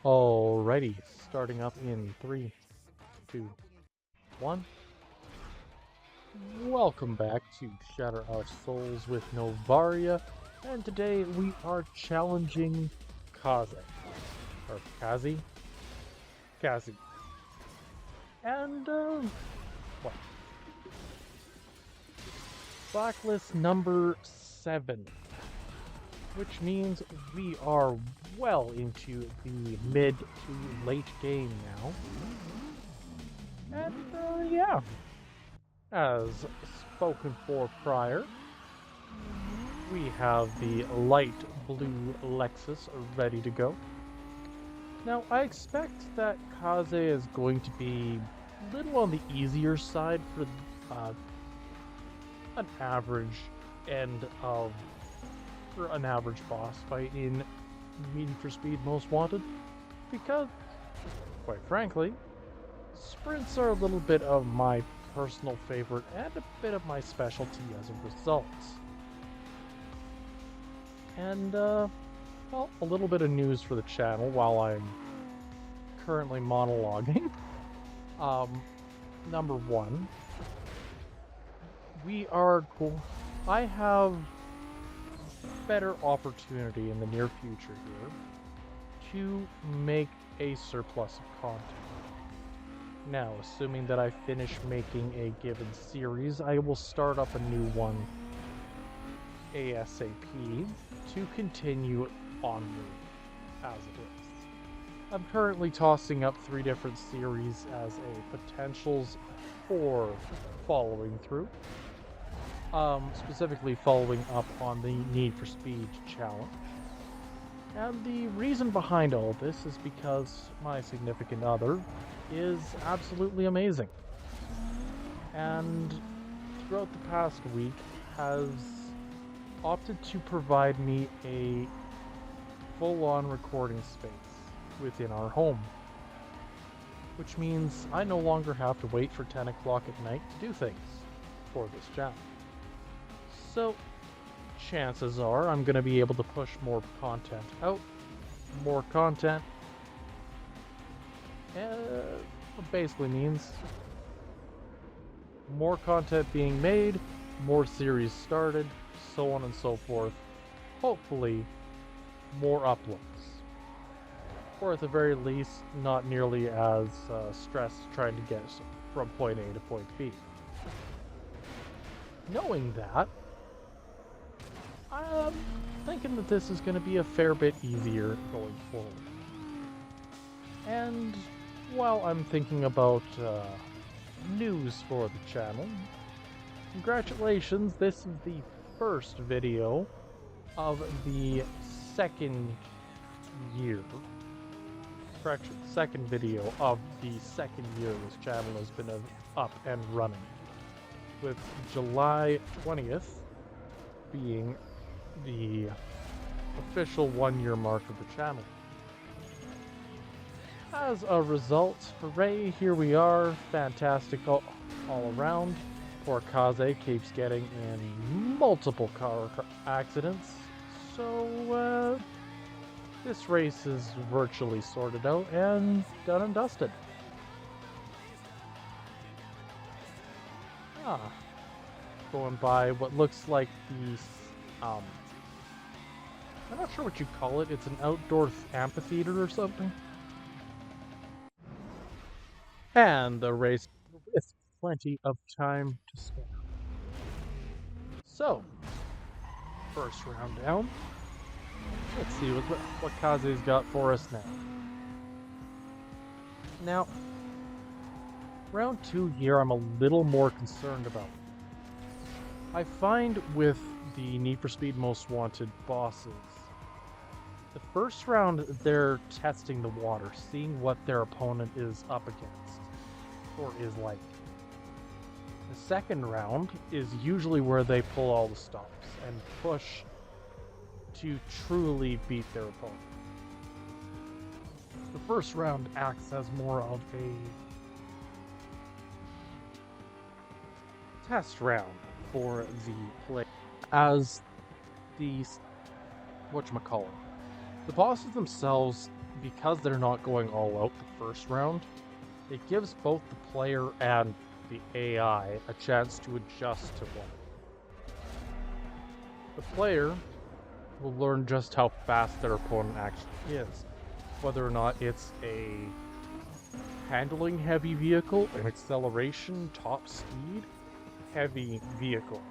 Alrighty, starting up in 3, 2, 1. Welcome back to Shatter Our Souls with Novaria, and today we are challenging Kaze, or Kaze? Kaze. And, what? Blacklist number 7, which means we are well into the mid to late game now. And, yeah, as spoken for prior, we have the light blue Lexus ready to go. Now, I expect that Kaze is going to be a little on the easier side for an average end of for an average boss fight in Need for Speed Most Wanted, because, quite frankly, sprints are a little bit of my personal favorite and a bit of my specialty as a result. And, well, a little bit of news for the channel while I'm currently monologuing. Number one, I have better opportunity in the near future here to make a surplus of content. Now, assuming that I finish making a given series, I will start up a new one ASAP to continue onward as it is. I'm currently tossing up 3 different series as a potentials for following through. Specifically following up on the Need for Speed challenge. And the reason behind all this is because my significant other is absolutely amazing. And throughout the past week has opted to provide me a full-on recording space within our home. Which means I no longer have to wait for 10 o'clock at night to do things for this channel. So, chances are I'm going to be able to push more content out. More content. Basically means more content being made, more series started, so on and so forth. Hopefully, more uploads. Or at the very least, not nearly as stressed trying to get from point A to point B. Knowing that, I'm thinking that this is going to be a fair bit easier going forward. And while I'm thinking about news for the channel, congratulations, this is the first video of the second year. Correction, second video of the second year this channel has been up and running, with July 20th being the official 1-year mark of the channel. As a result, hooray, here we are, fantastic all around. Poor Kaze keeps getting in multiple car accidents, so this race is virtually sorted out and done and dusted. Going by what looks like the I'm not sure what you call it. It's an outdoor amphitheater or something. And the race with plenty of time to spare. So, first round down. Let's see what Kaze's got for us now. Now, round 2 here I'm a little more concerned about. I find with the Need for Speed Most Wanted bosses, the first round they're testing the water, seeing what their opponent is up against, or is like. The second round is usually where they pull all the stops and push to truly beat their opponent. The first round acts as more of a test round for the play, as the whatchamacallit. The bosses themselves because they're not going all out the first round, it gives both the player and the AI a chance to adjust to one. The player will learn just how fast their opponent actually is, whether or not it's a handling heavy vehicle, an acceleration, top speed, heavy vehicle.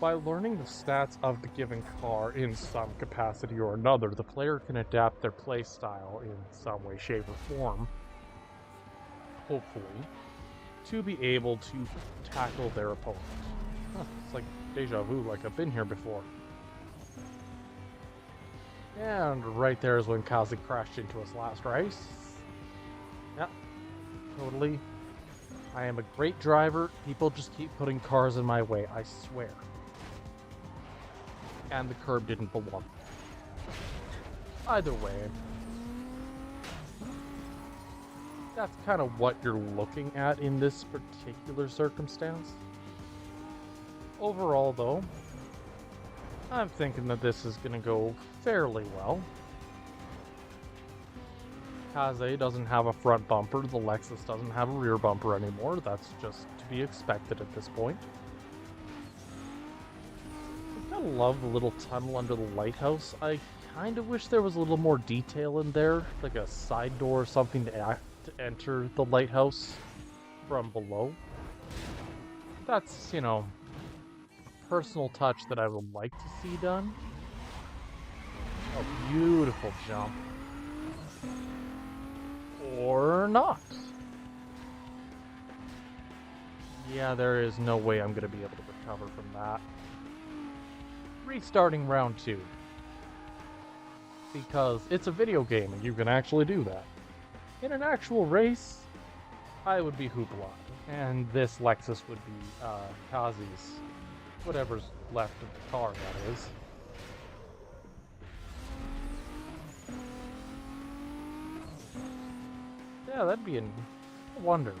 By learning the stats of the given car in some capacity or another, the player can adapt their playstyle in some way, shape, or form, hopefully, to be able to tackle their opponent. Huh, it's like deja vu, like I've been here before. And right there is when Kaze crashed into us last race. Yep, totally. I am a great driver. People just keep putting cars in my way, I swear. And the curb didn't belong. Either way, that's kind of what you're looking at in this particular circumstance. Overall, though, I'm thinking that this is going to go fairly well. Kaze doesn't have a front bumper, the Lexus doesn't have a rear bumper anymore, that's just to be expected at this point. I kind of love the little tunnel under the lighthouse. I kind of wish there was a little more detail in there, like a side door or something to enter the lighthouse from below. That's, you know, a personal touch that I would like to see done. A beautiful jump. Or not. Yeah, there is no way I'm going to be able to recover from that. Restarting round 2. Because it's a video game and you can actually do that. In an actual race, I would be hoopla. And this Lexus would be Kaze's, whatever's left of the car, that is. Yeah, that'd be a wonder.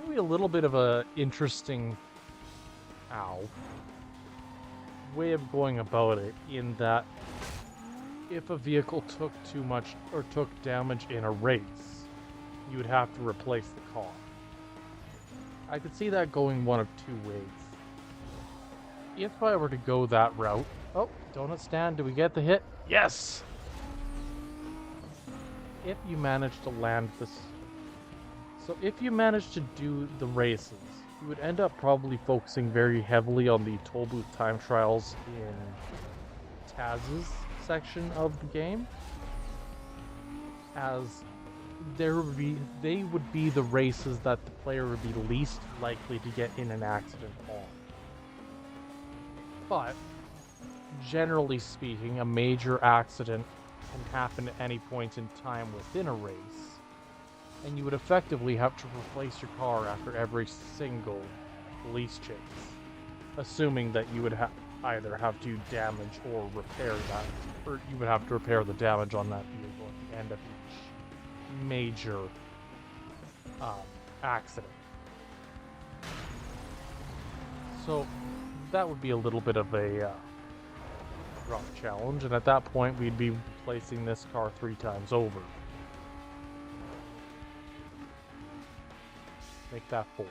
Maybe a little bit of a interesting way of going about it, in that if a vehicle took too much or took damage in a race, you would have to replace the car. I could see that going one of two ways. If I were to go that route... Oh, donut stand, do we get the hit? Yes! If you manage to land this... So if you manage to do the races, you would end up probably focusing very heavily on the toll booth time trials in Kaze's section of the game, as they would be the races that the player would be least likely to get in an accident on. But generally speaking, a major accident can happen at any point in time within a race, and you would effectively have to replace your car after every single police chase, assuming that you would either have to damage or repair that, or you would have to repair the damage on that vehicle at the end of each major accident. So that would be a little bit of a rough challenge, and at that point we'd be replacing this car 3 times over. Make that 4.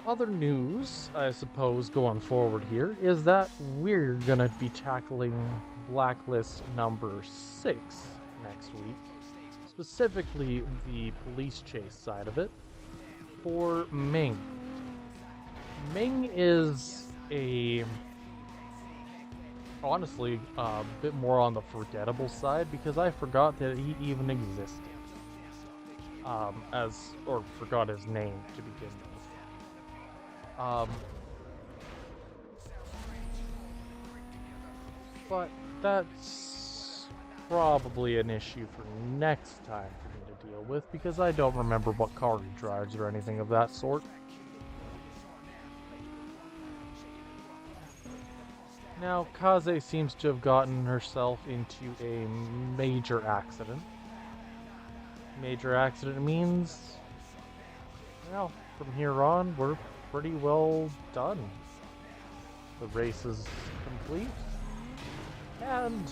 Other news, I suppose, going forward here, is that we're gonna be tackling blacklist number 6 next week. Specifically, the police chase side of it, for Ming. Ming is honestly, a bit more on the forgettable side, because I forgot that he even existed. Or forgot his name to begin with. But that's probably an issue for next time for me to deal with, because I don't remember what car he drives or anything of that sort. Now, Kaze seems to have gotten herself into a major accident. Major accident means, well, from here on, we're pretty well done. The race is complete, and And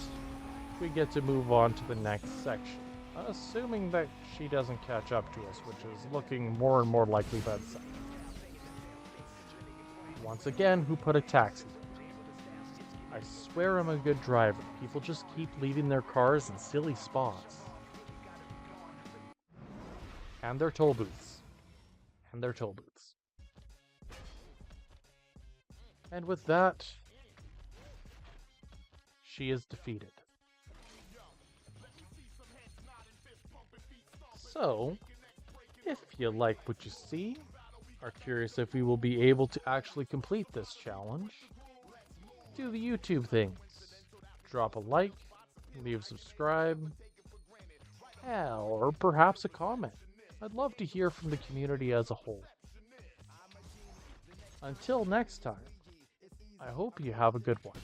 we get to move on to the next section, assuming that she doesn't catch up to us, which is looking more and more likely by the second. Once again, who put a taxi? I swear I'm a good driver. People just keep leaving their cars in silly spots. And their toll booths. And their toll booths. And with that, she is defeated. So, if you like what you see, are curious if we will be able to actually complete this challenge, do the YouTube things. Drop a like, leave a subscribe, or perhaps a comment. I'd love to hear from the community as a whole. Until next time, I hope you have a good one.